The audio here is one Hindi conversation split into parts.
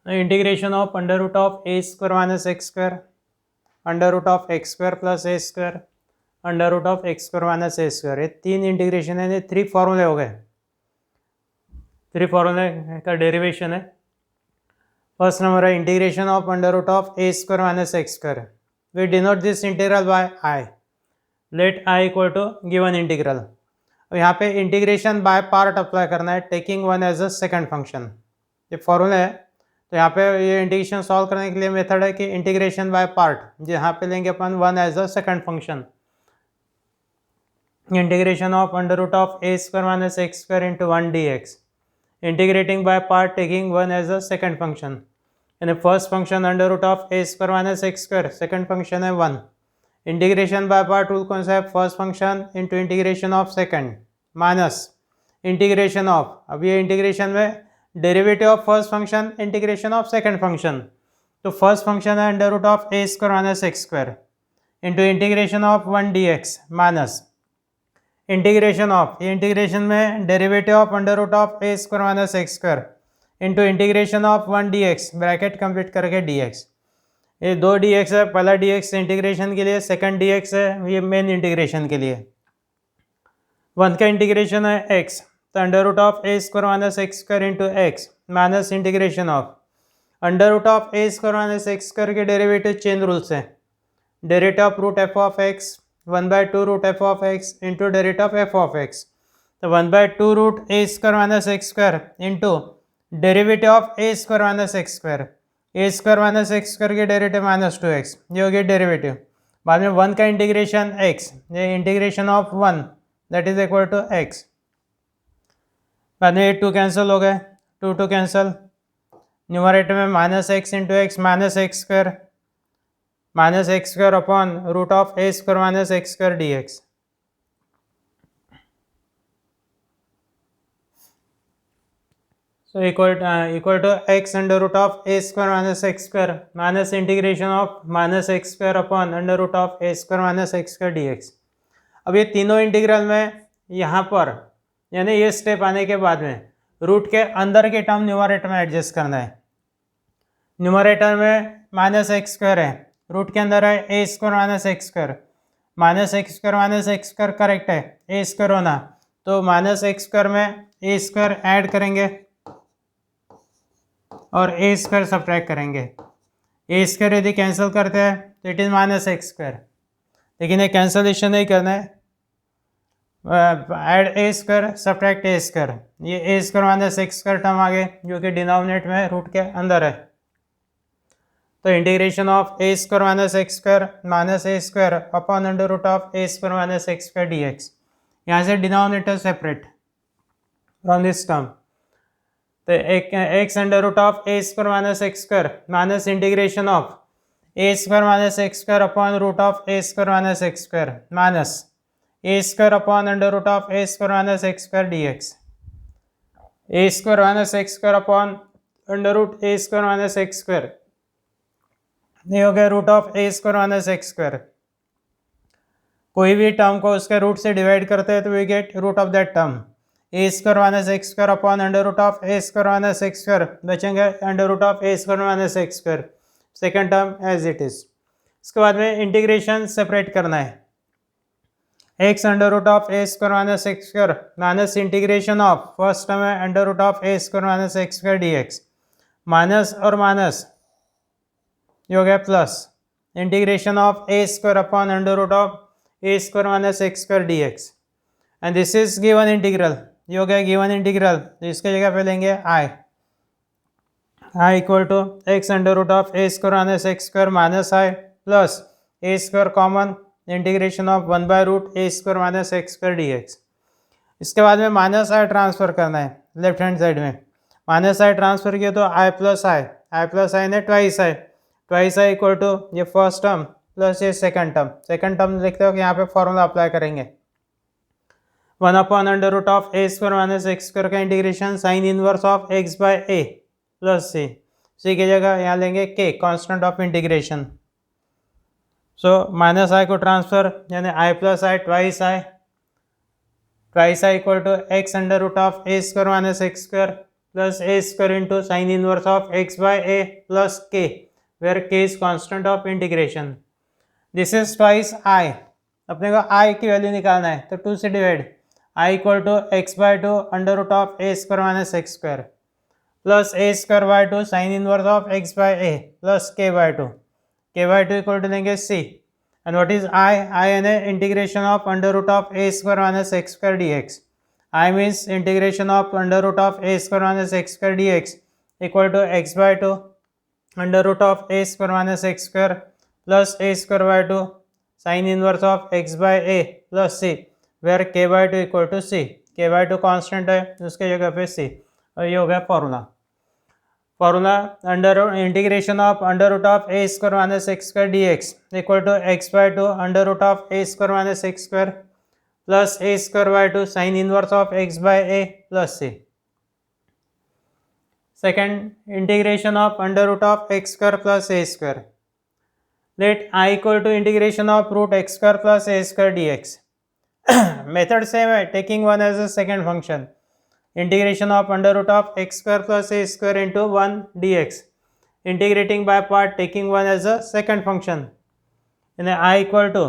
Integration of under root of a square minus x square, under root of x square plus a square, under root of x square minus a square, ये 3 इंटीग्रेशन है, ये 3 फॉर्मूले हो गए। 3 फॉर्मूले का डेरिवेशन है। फर्स्ट नंबर है integration of under root of a square minus x square. We denote this integral by I, let I equal to given integral. अब यहाँ पे इंटीग्रेशन बाय पार्ट अप्लाई करना है, taking one as a second function. ये फॉर्मूला है, तो यहाँ पे ये इंटीग्रेशन सॉल्व करने के लिए मेथड है कि इंटीग्रेशन बाय पार्ट, जहाँ पे लेंगे अपन one as a second function. Integration of under root of a square minus x square into 1 dx, integrating by part taking one as a second function. यानी first function under root of a square minus x square, second function है 1। इंटीग्रेशन बाय पार्ट रूल कौन सा है? First function into integration of second minus integration of, अब ये इंटीग्रेशन में derivative of first function integration of second function, तो फर्स्ट फंक्शन है under root of a square minus x square into integration of 1 dx minus integration of, ये इंटीग्रेशन में derivative of under root of a square minus x square into integration of 1 dx, bracket complete करके dx। ये 2 dx है, पहला dx इंटीग्रेशन के लिए, सेकंड dx है ये मेन इंटीग्रेशन के लिए। 1 का इंटीग्रेशन है x, तो under root of a square minus x square into x minus integration of under root of a square minus x square के डेरिवेटिव चेन रूल से, derivative of root f of x 1/2 root f of x into derivative of f of x, तो 1/2 root a square minus x square into derivative of a square minus x square, a square minus x square के डेरिवेटिव -2x, ये हो गया डेरिवेटिव। बाद में 1 का इंटीग्रेशन x, ये integration of 1 that is equal to x। बाद में ये 2 कैंसिल हो गए, 2 कैंसिल, न्यूमरेटर में -x into x minus x square upon root of a square minus x square d x. So equal to x under root of a square minus x square minus integration of minus x square upon under root of a square minus x square dx। अब ये तीनों इंटीग्रल में यहाँ पर यानी ये स्टेप आने के बाद में रूट के अंदर के टर्म न्यूमरेटर में एडजस्ट करना है। न्यूमरेटर में माइनस एक्स स्क्वायर है, रूट के अंदर है a square minus x square, minus x square correct है, ए स्क्वायर होना, तो माइनस एक्स स्क्वायर में ए स्क्वायर ऐड करेंगे और ए स्क्वायर सब्ट्रैक्ट करेंगे। ए स्क्वायर यदि कैंसिल करते हैं तो it is minus x square, लेकिन ये कैंसलेशन नहीं करना है, add a square subtract a square, ये a square minus x square term आ गए जो कि डिनोमिनेट में रूट के अंदर है। तो integration of a square minus x square minus a square upon under root of a square minus x square d x, यहाँ से denominator separate from this term, तो x under root of a square minus x square minus integration of a square minus x square upon root of a square minus x square minus a square upon under root of a square minus x square d x, a square minus x square upon under root a square minus x square, ये हो गया root of a square minus x square. कोई भी टर्म को उसके रूट से डिवाइड करते हैं तो we get root of that term, a square minus x square upon under root of a square minus x square, बचेंगे under root of a square minus x square, second term as it is. इसके बाद में इंटीग्रेशन सेपरेट करना है, x under root of a square minus x square minus integration of first term है under root of a square minus x square d x, minus और माइनस ये हो गया plus integration of a square upon under root of a square minus x square d x, and this is given integral, ये हो गया गिवन इंटीग्रल, तो इसके जगह पे लेंगे I equal to x under root of a square minus x square minus I plus a square common integration of 1/रूट a square minus x square d x. इसके बाद में माइनस आई ट्रांसफर करना है लेफ्ट हैंड साइड में, माइनस आई ट्रांसफर किया तो आई प्लस आई ने ट्वाइस आई इक्वल टू ये फर्स्ट टर्म प्लस ये सेकंड टर्म लिखते हो कि यहाँ पे फॉर्मूला अप्लाई करेंगे, 1 upon under root of a square minus x square का integration sine inverse of x by a plus c की जगह यहाँ लेंगे के constant of integration. So minus I को ट्रांसफर यानी I plus I twice I equal to x under root of a square minus x square plus a square into sin inverse of x by a plus k, where k is constant of integration. This is twice I. अपने को I की वैल्यू निकालना है तो 2 से divide, I equal to x by two under root of a square minus x square plus a square by two sine inverse of x by a plus k by two equal to लेंगे c. And what is I यानी integration of under root of a square minus x square d x. I means integration of under root of a square minus x square d x equal to x by two under root of a square minus x square plus a square by two sine inverse of x by a plus c, where k by two equal to c. K by to constant है उसके जगह पे सी. और ये हो गया formula under integration of under root of a square minus x square d x equal to x by two under root of a square minus x square plus a square by two sine inverse of x by a plus c. Second, integration of under root of x square plus a square. Let I equal to integration of root x square plus a square d x. Method same है, taking one as a second function. Integration of under root of x square plus a square into 1 dx. Integrating by part, taking one as a second function. And I equal to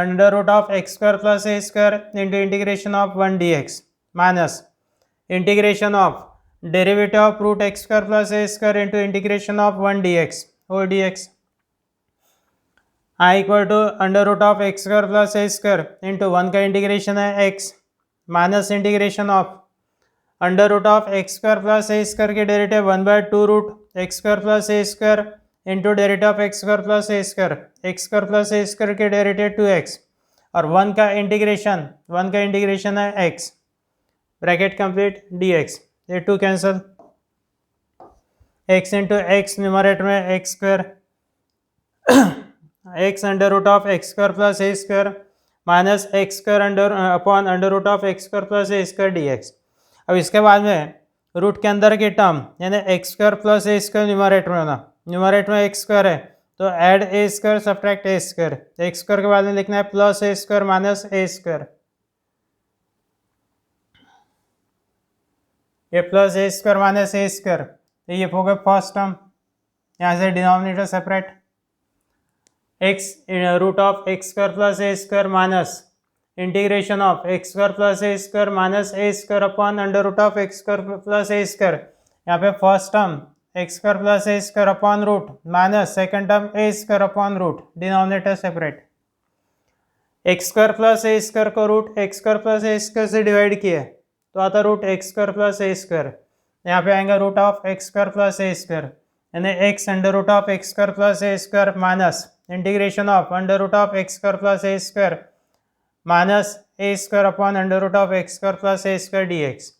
under root of x square plus a square into integration of 1 dx minus integration of derivative of root x square plus a square into integration of 1 dx whole dx. I equal to under root of x square plus a square into 1 का इंटीग्रेशन है x minus integration of under root of x square plus a square के derivative 1/2 root x square plus a square into derivative of x square plus a square plus a square के डेरिवेटिव 2x और 1 का इंटीग्रेशन है x ब्रैकेट कंप्लीट dx. ये 2 cancel, x into x numerator में x square x under root of x square plus a square minus x square upon under root of x square plus a square dx. अब इसके बाद में रूट के अंदर की टर्म यानी x square plus a square numerator में होना, न्यूमरेटर में एक्स स्क्वायर है तो add a square subtract a square. X square के बाद में लिखना है plus a square minus a square. ये plus a square minus a square ये हो गया फर्स्ट टर्म. यहाँ से denominator separate, x root of x square plus a square minus integration of x square plus a square minus a square upon under root of x square plus a square. यहाँ पे first term x square plus a square upon root minus second term a square upon root, denominator separate. X square plus a square को root x square plus a square से डिवाइड किए तो आता root x square plus a square. यहाँ पे आएंगे root of x square plus a square यानी x under root of x square plus a square minus integration of under root of x square plus a square minus a square upon under root of x square plus a square d x.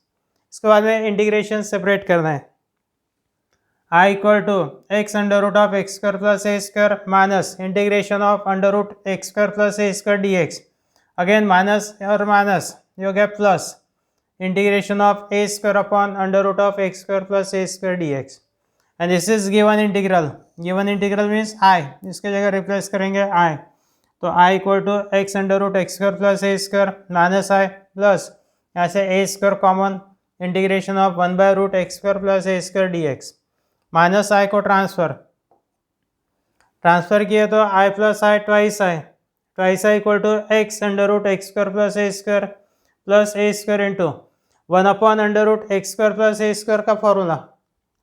इसके बाद में इंटीग्रेशन सेपरेट करना है. I equal to x under root of x square plus a square minus integration of under root x square plus a square d x. Again minus और माइनस ये हो गया plus integration of a square upon under root of x square plus a square d x. And this is given integral. Given integral means I, इसके जगह रिप्लेस करेंगे आई. तो I equal to x under root x square plus a square minus I plus यहाँ से a square common integration of 1/रूट x square plus a square d x. Minus I को ट्रांसफर किए तो I plus I twice I equal to x under root x square plus a square into 1 upon under root x square plus a square का formula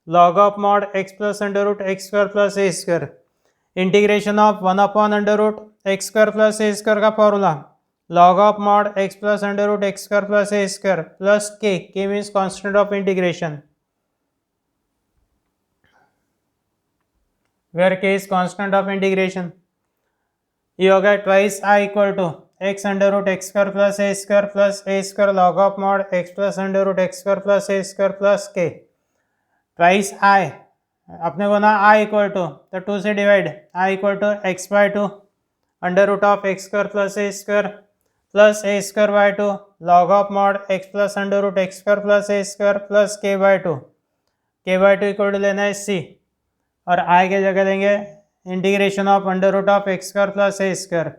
log of mod x plus under root x square plus a square integration of 1 upon under root x square plus a square का formula log of mod x plus under root x square plus a square plus k means constant of integration where k is constant of integration. ये हो गया twice I equal to x under root x square plus a square log of mod x plus under root x square plus a square plus k. Twice I अपने को ना आई इक्वल टू तो 2 से divide, I equal to x by two under root of x square plus a square by two log of mod x plus under root x square plus a square plus k by two equal to लेना है सी और आई के जगह देंगे integration of under root of x square plus a square.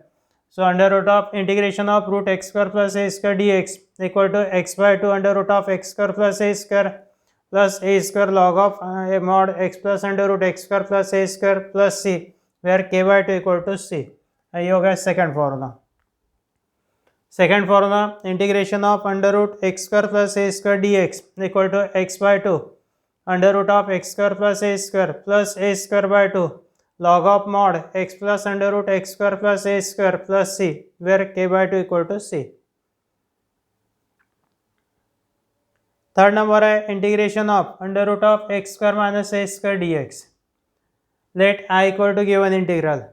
So under root of integration of root x square plus a square d x equal to x by two under root of x square plus a square plus a square log of a mod x plus under root x square plus a square plus c where k by two equal to c. ये हो गया second formula. Second formula integration of under root x square plus a square d x equal to x by two under root of x square plus a square by two log of mod x plus under root x square plus a square plus c where k by 2 equal to c। Third number है integration of under root of x square minus a square d x. Let I equal to given integral.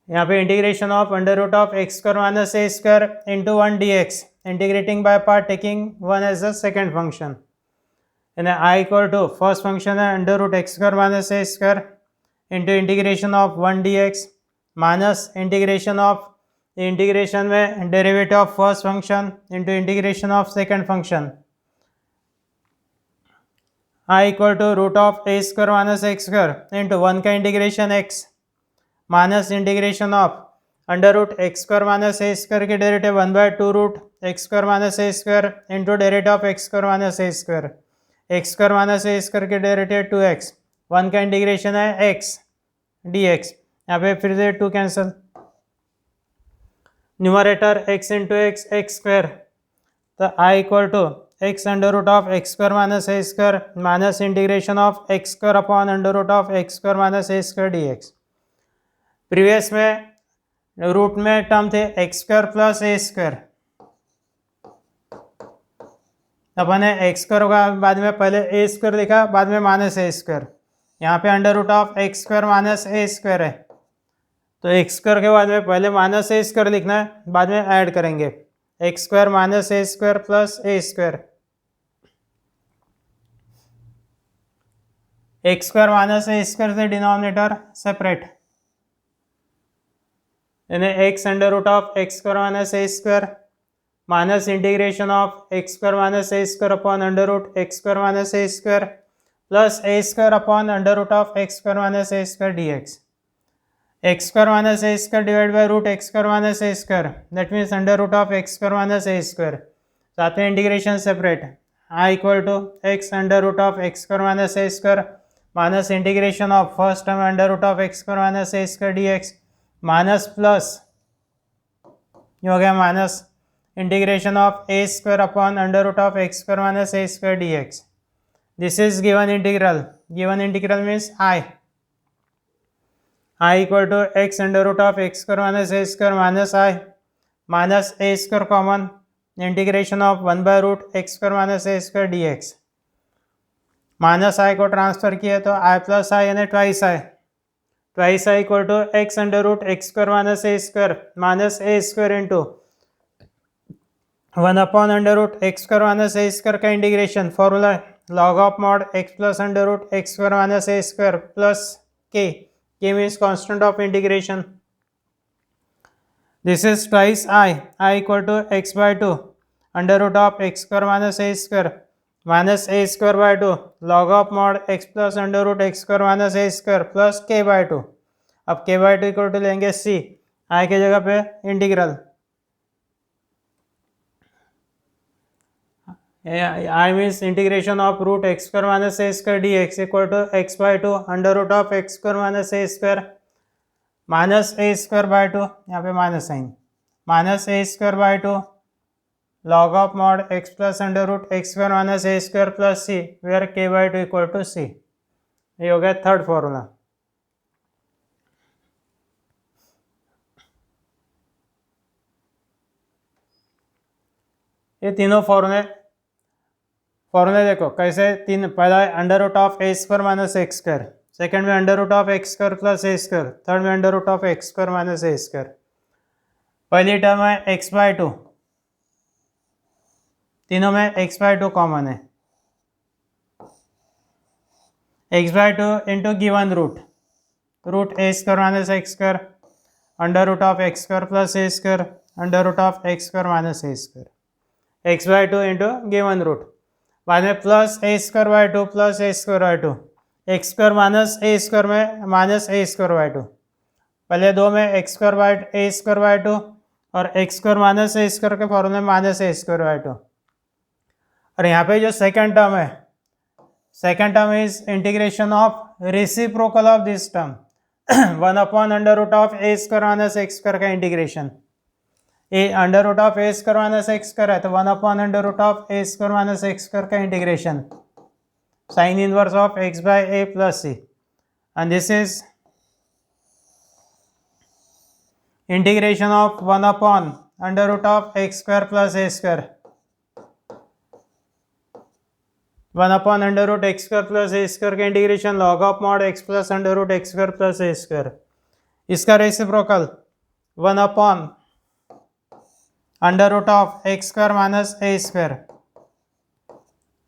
यहाँ पे integration of under root of x square minus a square into 1 d x integrating by part taking 1 as a second function. यानी I equal to first function है under root x square minus a square into integration of 1 d x minus integration of integration में derivative of first function into integration of second function I equal to root of a square minus x square into 1 का integration x minus integration of under root x square minus a square के derivative 1/2 root x square minus a square into derivative of x square minus a square x square minus a square के डेरिवेटिव 2x 1 का इंटीग्रेशन है x dx। यहाँ पे फिर से 2 cancel, numerator x into x x square, तो I equal to x under root of x square minus a square minus integration of x square upon under root of x square minus a square d x. Previous में रूट में टर्म थे x square plus a square, अपन ने एक्स स्क्वायर होगा बाद में पहले ए स्क्वायर लिखा बाद में माइनस ए स्क्वायर। यहाँ पे under root of x square minus a square है तो एक्स स्क्वायर के बाद में पहले माइनस ए स्क्वायर लिखना है बाद में ऐड करेंगे x square minus a square plus a square. X square minus a square से डिनोमिनेटर सेपरेट, यानी x under root of x square minus a square minus integration of x square minus a square upon under root x square minus a square plus a square upon under root of x square minus a square d x. X square minus a square divide by root x square minus a square that means under root of x square minus a square. साथ में integration separate, I equal to x under root of x square minus a square minus integration of first term under root of x square minus a square d x minus plus ये हो गया minus integration of a square upon under root of x square minus a square d x. This is given integral. Given integral means I equal to x under root of x square minus a square minus a square common integration of 1/रूट x square minus a square d x. Minus I को ट्रांसफर किया तो आई प्लस आई यानी twice I equal to x under root x square minus a square into 1 upon under root x square minus a square का integration formula log of mod x plus under root x square minus a square plus k means constant of integration. This is twice I equal to x by two under root of x square minus a square by two log of mod x plus under root x square minus a square plus k by two. अब k by two equal to लेंगे सी, आई के जगह पे integral I means integration of root x square minus a square d x equal to x by two under root of x square minus a square by two, यहाँ पे minus sign minus a square by two log of mod x plus under root x square minus a square plus c where k by two equal to c. ये हो गया थर्ड फॉर्मूला। ये तीनों फॉर्मूले देखो कैसे तीन, पहला है under root of a square minus x square, second में under root of x square plus a square, third में under root of x square minus a square. पहली टर्म है एक्स बाई टू, तीनों में एक्स बाई टू कॉमन है, x by two into given root a square minus x square under root of x square plus a square under root of x square minus a square, x by two into given root, बाद में plus a square by two plus a square by two, x square minus a square में minus a square by two, पहले दो में x square by a square by two और x square minus a square के फॉर्मूले में minus a square by two. और यहाँ पे जो सेकेंड टर्म है, second term is integration of reciprocal of this term 1/√(a² - x² का इंटीग्रेशन। ए √(a² - x² है तो 1/√(a² - x² का integration sine inverse of x/a + c, and this is integration of 1/√(x² + a², 1/√(x² + a² का integration log of mod x + √(x² + a²। इसका रेसिप्रोकल 1/√(x² - a²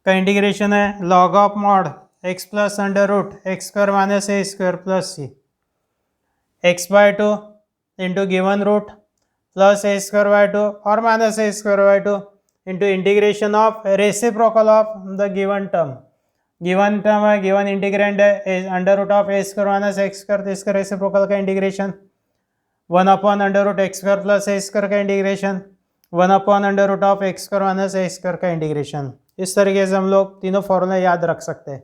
का इंटीग्रेशन है log of mod x + √(x² - a² + c, x/2 into given root plus a²/2 or minus a²/2 into integration of reciprocal of the given term। Given term है, गिवन इंटीग्रेंड है √(a² - x², तो इसका रेसिप्रोकल का इंटीग्रेशन 1/√(x² + a² का इंटीग्रेशन 1/√(x² - a² का इंटीग्रेशन। इस तरीके से हम लोग तीनों फॉर्मूला याद रख सकते हैं।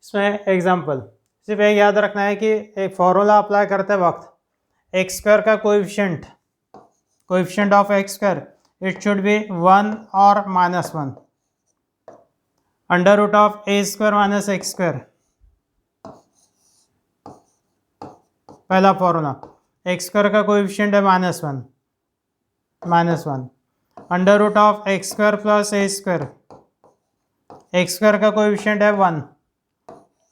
इसमें एग्जांपल सिर्फ एक याद रखना है कि एक फॉर्मूला अप्लाई करते वक्त x² का coefficient of x², it should be 1 और -1 √(a² - x²। पहला फॉर्मूला x² का कोएफिशिएंट है -1 √(x² + a², x² का कोएफिशिएंट है 1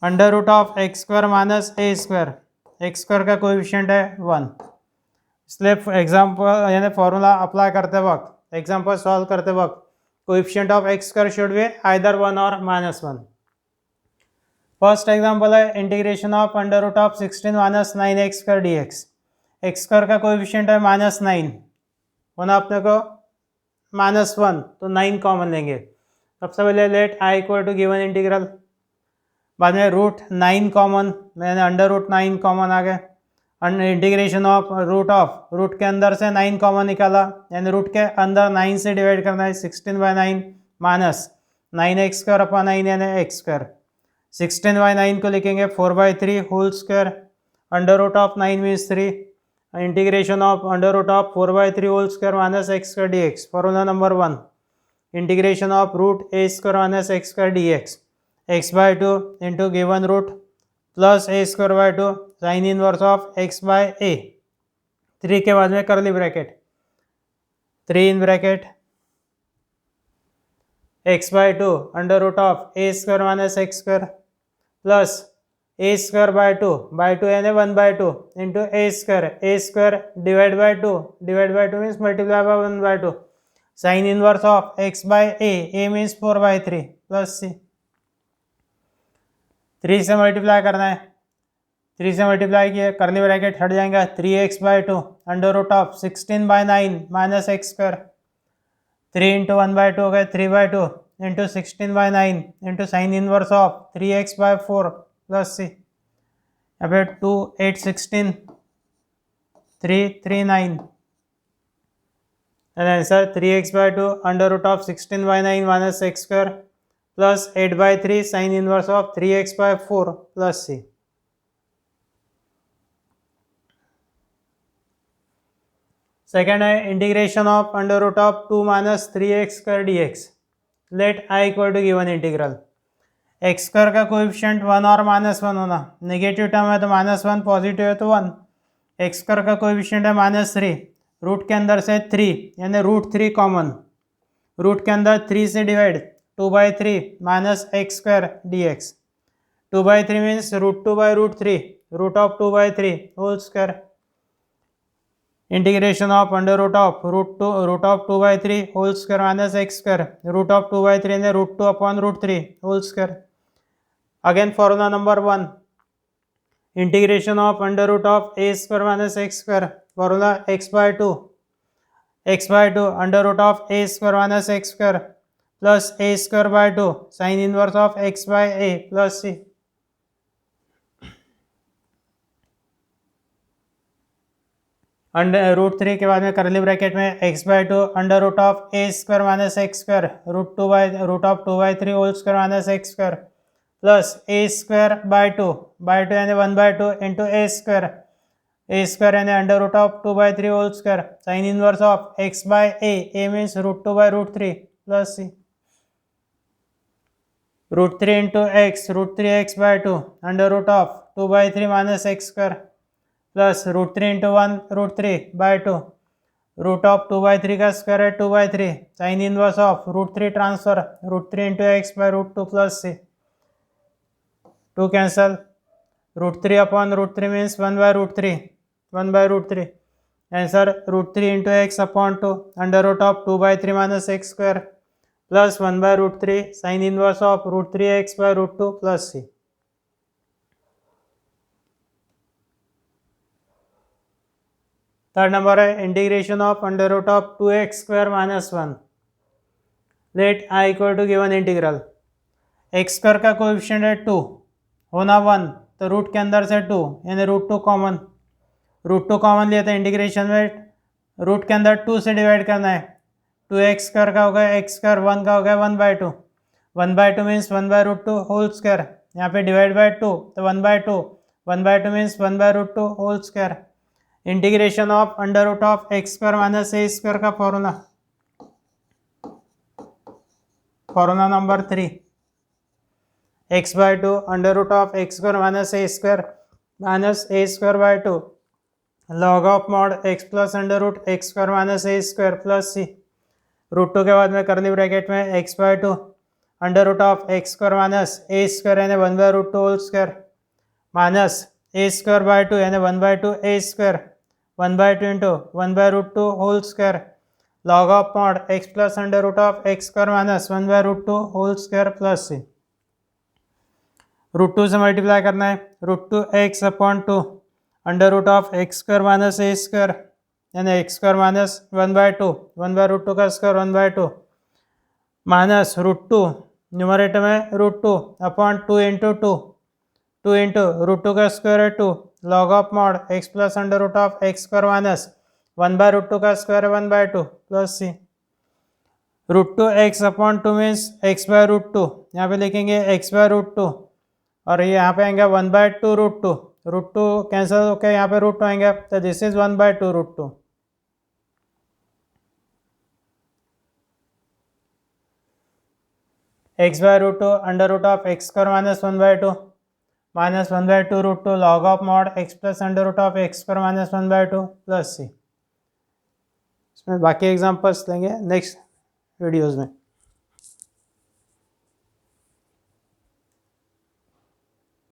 √(x² - a², x² का कोएफिशिएंट है 1। इसलिए एग्जाम्पल यानी फॉर्मूला अप्लाई करते वक्त, एग्जाम्पल सॉल्व करते वक्त coefficient of x² should be either 1 और -1। फर्स्ट एग्जाम्पल है integration of √16 - 9x² dx। x² का कोएफिशिएंट है -9, होना अपने को -1, तो 9 कॉमन लेंगे। सबसे पहले लेट i = गिवन इंटीग्रल, बाद में √9 कॉमन, मैंने √9 कॉमन आ गए, इंटीग्रेशन ऑफ रूट के अंदर से 9 कॉमन निकाला, यानी रूट के अंदर 9 से डिवाइड करना है, 16/9 माइनस 9x² यानी x²। 16/9 को लिखेंगे 4/3 whole square, √9 means 3, integration of √4/3 whole square minus x² dx। Formula number 1, integration of √a² - x² dx, x/2 into given root plus a²/2 sine inverse of x/a, 3 के बाद में करली bracket, 3 in bracket x/2 √(a² - x² plus a²/2 यानी 1/2 into a² divide by 2 means multiply by 1/2 sign inverse of x/a, a means 4/3 plus c। 3 से मल्टीप्लाई करना है, 3 से मल्टीप्लाई किया, करली ब्रैकेट हट जाएगा, 3x/2 √16/9 माइनस x², 3 इंटू 1/2 हो गए 3/2 into 16/9 into sine inverse of 3x/4 plus c। यहाँ पे 2 8 16 3 3 9, answer 3x/2 √16/9 minus x² plus 8/3 sine inverse of 3x/4 plus c। Second है integration of √2 - 3x² dx। Let i = given integral, x² का कोएफिशिएंट 1 और -1 होना, नेगेटिव टर्म है तो -1, पॉजिटिव है तो 1। x² का कोएफिशिएंट है -3, रूट के अंदर से 3 यानी √3 कॉमन, रूट के अंदर 3 से divide 2/3 minus x² dx। 2/3 means √2/√3 √2/3 whole square, integration of √2/3 whole square minus x², √2/3 यानी √2/√3 whole square. Again formula number 1, integration of √(a² - x², formula x/2 √(a² - x² plus a²/2 sine inverse of x/a plus c। √3 के बाद में करली ब्रैकेट में x/2 under root of a square minus x square root of 2/3 whole square minus x square plus a square by 2 यानी 1/2 इंटू a स्क्वायर यानी under root of 2/3 whole square sine inverse of x by a means √2/√3 plus c √3 into x √3x by 2 under root of 2/3 minus x square plus √3 into 1 √3/2 root of 2/3 का स्क्वायर है 2/3 sine inverse of √3 transfer √3 into x by √2 plus c 2 cancel √3 upon √3 means 1/√3 answer √3 into x upon 2 under root of 2/3 minus x square plus 1/√3 sine inverse of √3x by √2 plus c। Third number है integration of under root of 2x square minus 1। Let i equal to given integral x square का कोएफिशिएंट है 2 होना 1 तो रूट के अंदर से 2 यानी √2 कॉमन लिया था इंटीग्रेशन में रूट के अंदर 2 से डिवाइड करना है 2x स्क्वायर का होगा x स्क्वायर 1 का होगा 1/2 1/2 मीन्स 1/√2 होल स्क्वायर यहाँ पे डिवाइड बाय 2 तो 1/2 means 1/√2 whole square integration of under root of x square minus a square का formula number 3 x/2 under root of x square minus a square by 2 log of mod x plus under root x square minus a square plus c √2 के बाद में करली ब्रैकेट में x/2 under root of x square minus a square यानी 1/√2 whole square minus a square by 2 यानी 1/2 a square 1/2 into 1/√2 whole square log of mod x plus under root of x square minus 1/√2 whole square plus c √2 से मल्टीप्लाई करना है √2x upon 2 under root of x square minus a square यानी x स्क्वायर माइनस 1/2 का स्क्वायर 1/2 माइनस √2 न्यूमरेटर में √2 अपॉन 2 इंटू √2 का स्क्वायर है 2 log of mod x plus under root of x square minus 1/√2 का स्क्वायर है 1/2 plus c √2x upon 2 means x/√2 यहाँ पे लिखेंगे x/√2 और ये यहाँ पे आएंगे 1/2 √2 कैंसिल होकर यहाँ पे √2 आएंगे तो this is 1/2 √2 x/√2 under root of x square minus 1/2 √2 log of mod x plus under root of x square minus 1/2 plus c। इसमें बाकी एग्जांपल्स लेंगे नेक्स्ट वीडियोस में।